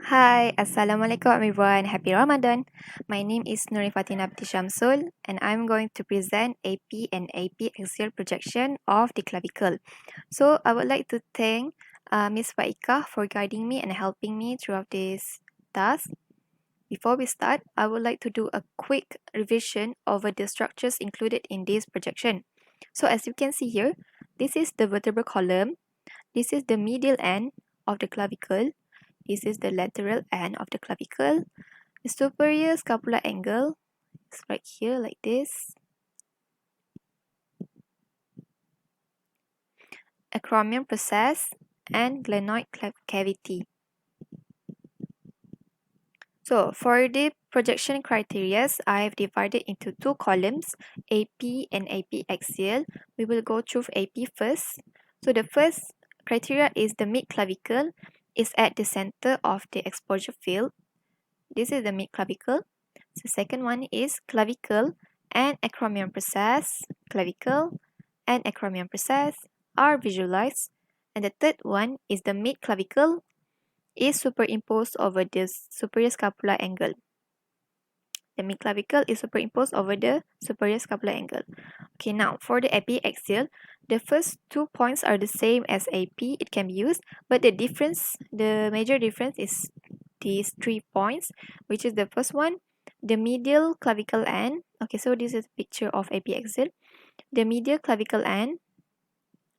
Hi, Assalamualaikum everyone. Happy Ramadan. My name is Nurin Fatinah Shamsol and I'm going to present AP and AP axial projection of the clavicle. So I would like to thank Ms. Faika for guiding me and helping me throughout this task. Before we start, I would like to do a quick revision over the structures included in this projection. So as you can see here, this is the vertebral column, this is the medial end of the clavicle, this is the lateral end of the clavicle. The superior scapular angle is right here like this. Acromion process and glenoid cavity. So for the projection criteria, I have divided into two columns, AP and AP axial. We will go through AP first. So the first criteria is the mid clavicle is at the center of the exposure field. This is the mid clavicle. The second one is clavicle and acromion process. Clavicle and acromion process are visualized. And the third one is the mid clavicle is superimposed over the superior scapular angle. The mid clavicle is superimposed over the superior scapular angle. Okay, now for the AP axial, the first 2 points are the same as AP. It can be used, but the major difference is these 3 points, which is the first one, the medial clavicle end. Okay, so this is a picture of AP axial. The medial clavicle end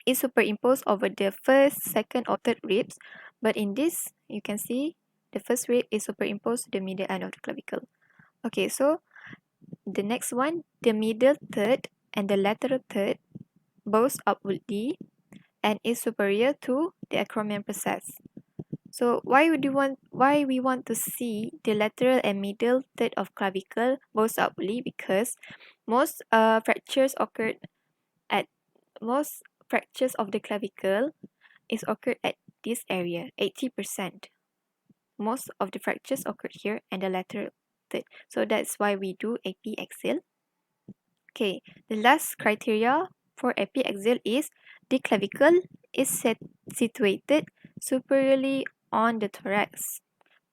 is superimposed over the first, second, or third ribs, but in this, you can see the first rib is superimposed to the medial end of the clavicle. Okay, so the next one, the middle third and the lateral third both upwardly and is superior to the acromion process. So why we want to see the lateral and middle third of clavicle both upwardly? Because most fractures of the clavicle is occurred at this area, 80%. Most of the fractures occurred here and the lateral third. So that's why we do AP axial. Okay, the last criteria for AP axial is the clavicle is situated superiorly on the thorax.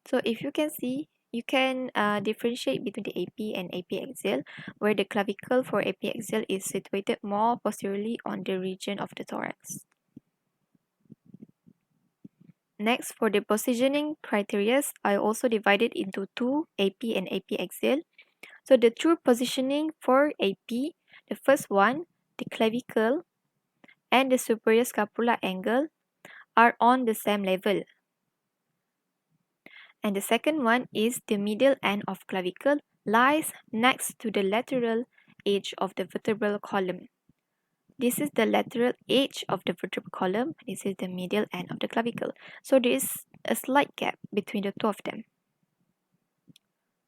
So if you can see, you can differentiate between the AP and AP axial, where the clavicle for AP axial is situated more posteriorly on the region of the thorax. Next, for the positioning criteria, I also divided into two, AP and AP axial. So the true positioning for AP, the first one, the clavicle and the superior scapular angle are on the same level. And the second one is the medial end of clavicle lies next to the lateral edge of the vertebral column. This is the lateral edge of the vertebral column. This is the medial end of the clavicle. So there is a slight gap between the two of them.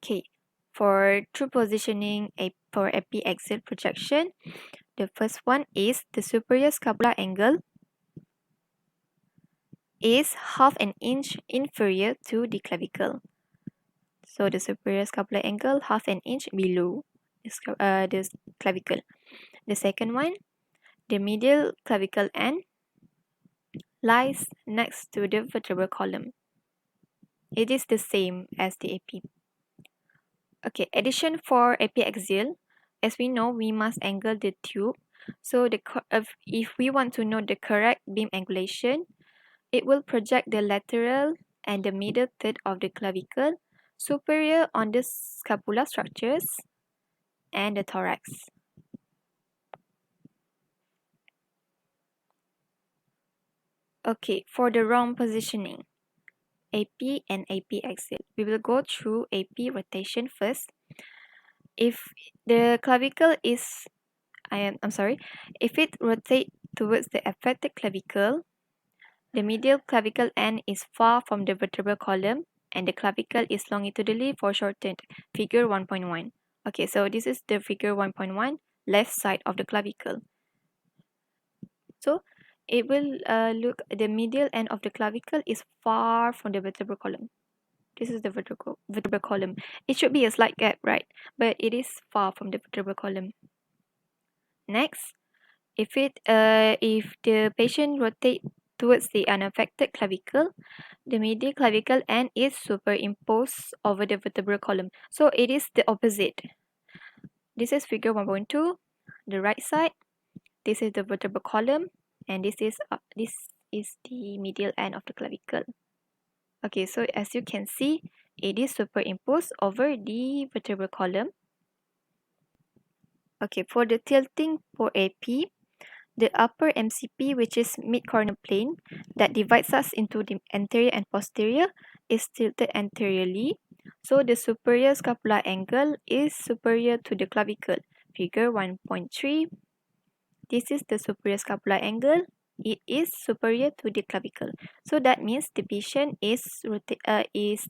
Okay, for true positioning for epiaxial projection, the first one is the superior scapular angle is half an inch inferior to the clavicle. So the superior scapular angle half an inch below the clavicle. The second one, the medial clavicle end lies next to the vertebral column. It is the same as the AP. Okay, addition for epiaxial, as we know, we must angle the tube. So if we want to know the correct beam angulation, it will project the lateral and the middle third of the clavicle superior on the scapular structures and the thorax. Okay, for the wrong positioning, AP and AP axial. We will go through AP rotation first. If the clavicle is, if it rotates towards the affected clavicle, the medial clavicle end is far from the vertebral column and the clavicle is longitudinally foreshortened, figure 1.1. Okay, so this is the figure 1.1, left side of the clavicle. So it will look, the medial end of the clavicle is far from the vertebral column. This is the vertebral column. It should be a slight gap, right? But it is far from the vertebral column. Next, if the patient rotate towards the unaffected clavicle, the medial clavicle end is superimposed over the vertebral column. So it is the opposite. This is figure 1.2, the right side. This is the vertebral column, and this is the medial end of the clavicle. Okay, so as you can see, it is superimposed over the vertebral column. Okay, for the tilting for AP, the upper MCP, which is mid-corner plane, that divides us into the anterior and posterior, is tilted anteriorly. So the superior scapular angle is superior to the clavicle. Figure 1.3. This is the superior scapular angle. It is superior to the clavicle. So that means the patient is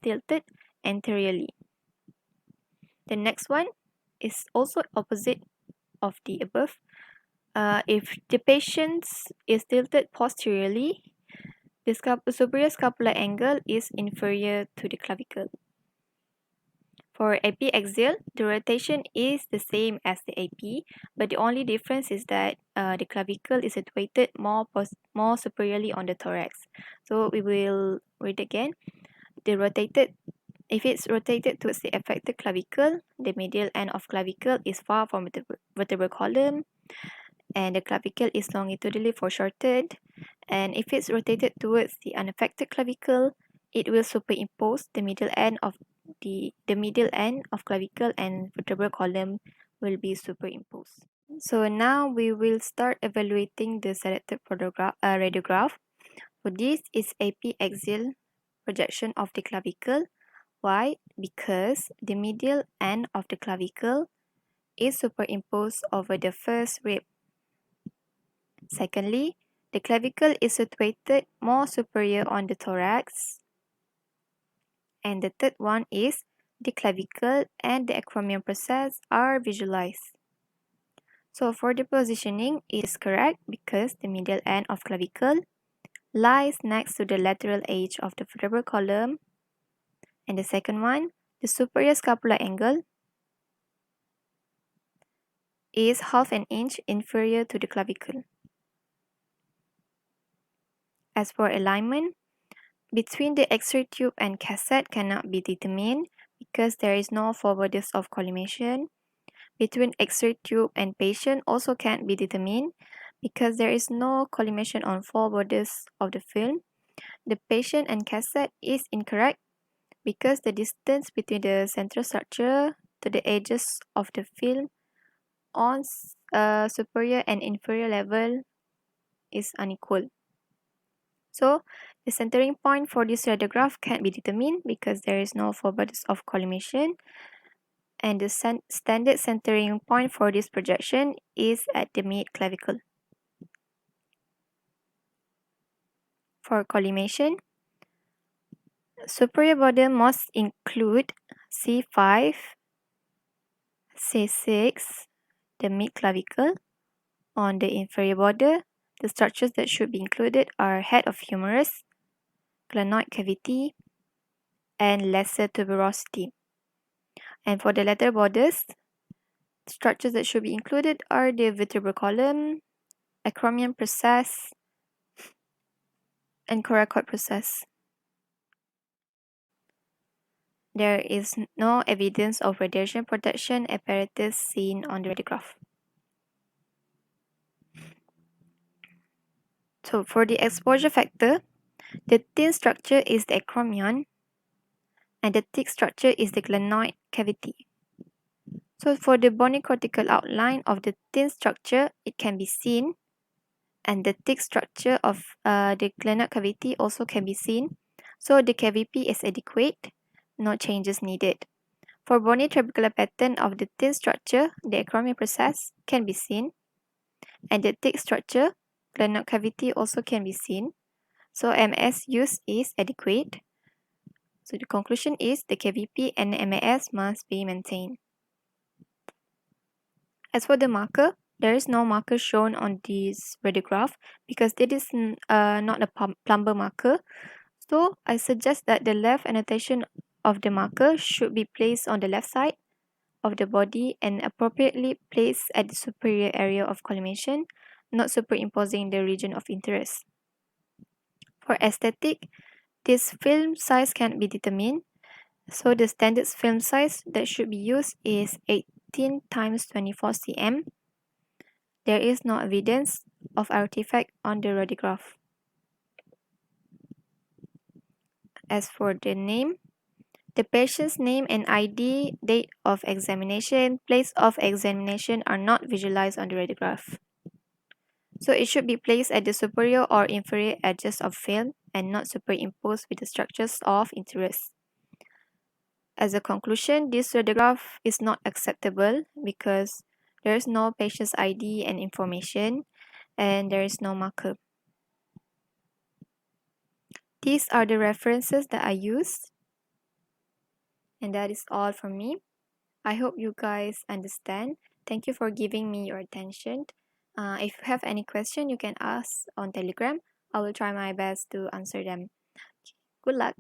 tilted anteriorly. The next one is also opposite of the above. If the patient is tilted posteriorly, the superior scapular angle is inferior to the clavicle. For AP axial, the rotation is the same as the AP, but the only difference is that the clavicle is situated more superiorly on the thorax. So we will read again. If it's rotated towards the affected clavicle, the medial end of clavicle is far from the vertebral column, and the clavicle is longitudinally foreshortened. And if it's rotated towards the unaffected clavicle, it will superimpose the medial end of the medial end of clavicle, and vertebral column will be superimposed. So now we will start evaluating the selected radiograph. For this is AP axial projection of the clavicle. Why? Because the medial end of the clavicle is superimposed over the first rib. Secondly, the clavicle is situated more superior on the thorax. And the third one is the clavicle and the acromion process are visualized. So for the positioning, it is correct because the medial end of clavicle lies next to the lateral edge of the vertebral column. And the second one, the superior scapular angle is half an inch inferior to the clavicle. As for alignment, between the X-ray tube and cassette cannot be determined because there is no forwarders of collimation. Between X-ray tube and patient also can't be determined because there is no collimation on forwarders of the film. The patient and cassette is incorrect because the distance between the central structure to the edges of the film on superior and inferior level is unequal. So the centering point for this radiograph can't be determined because there is no forwarders of collimation, and the standard centering point for this projection is at the mid-clavicle. For collimation, superior border must include C5, C6, the mid-clavicle. On the inferior border, the structures that should be included are head of humerus, glenoid cavity, and lesser tuberosity. And for the lateral borders, structures that should be included are the vertebral column, acromion process, and coracoid process. There is no evidence of radiation protection apparatus seen on the radiograph. So for the exposure factor, the thin structure is the acromion and the thick structure is the glenoid cavity. So for the bony cortical outline of the thin structure, it can be seen, and the thick structure of the glenoid cavity also can be seen. So the KVP is adequate, no changes needed. For bony trabecular pattern of the thin structure, the acromion process can be seen, and the thick structure, glenoid cavity also can be seen. So MAS use is adequate. So the conclusion is the KVP and MAS must be maintained. As for the marker, there is no marker shown on this radiograph because it is not a plumber marker. So I suggest that the left annotation of the marker should be placed on the left side of the body and appropriately placed at the superior area of collimation, not superimposing the region of interest. For aesthetic, this film size can be determined. So the standard film size that should be used is 18 times 24 cm. There is no evidence of artifact on the radiograph. As for the name, the patient's name and ID, date of examination, place of examination are not visualized on the radiograph. So it should be placed at the superior or inferior edges of film and not superimposed with the structures of interest. As a conclusion, this radiograph is not acceptable because there is no patient's ID and information and there is no marker. These are the references that I used, and that is all from me. I hope you guys understand. Thank you for giving me your attention. If you have any question, you can ask on Telegram. I will try my best to answer them. Good luck.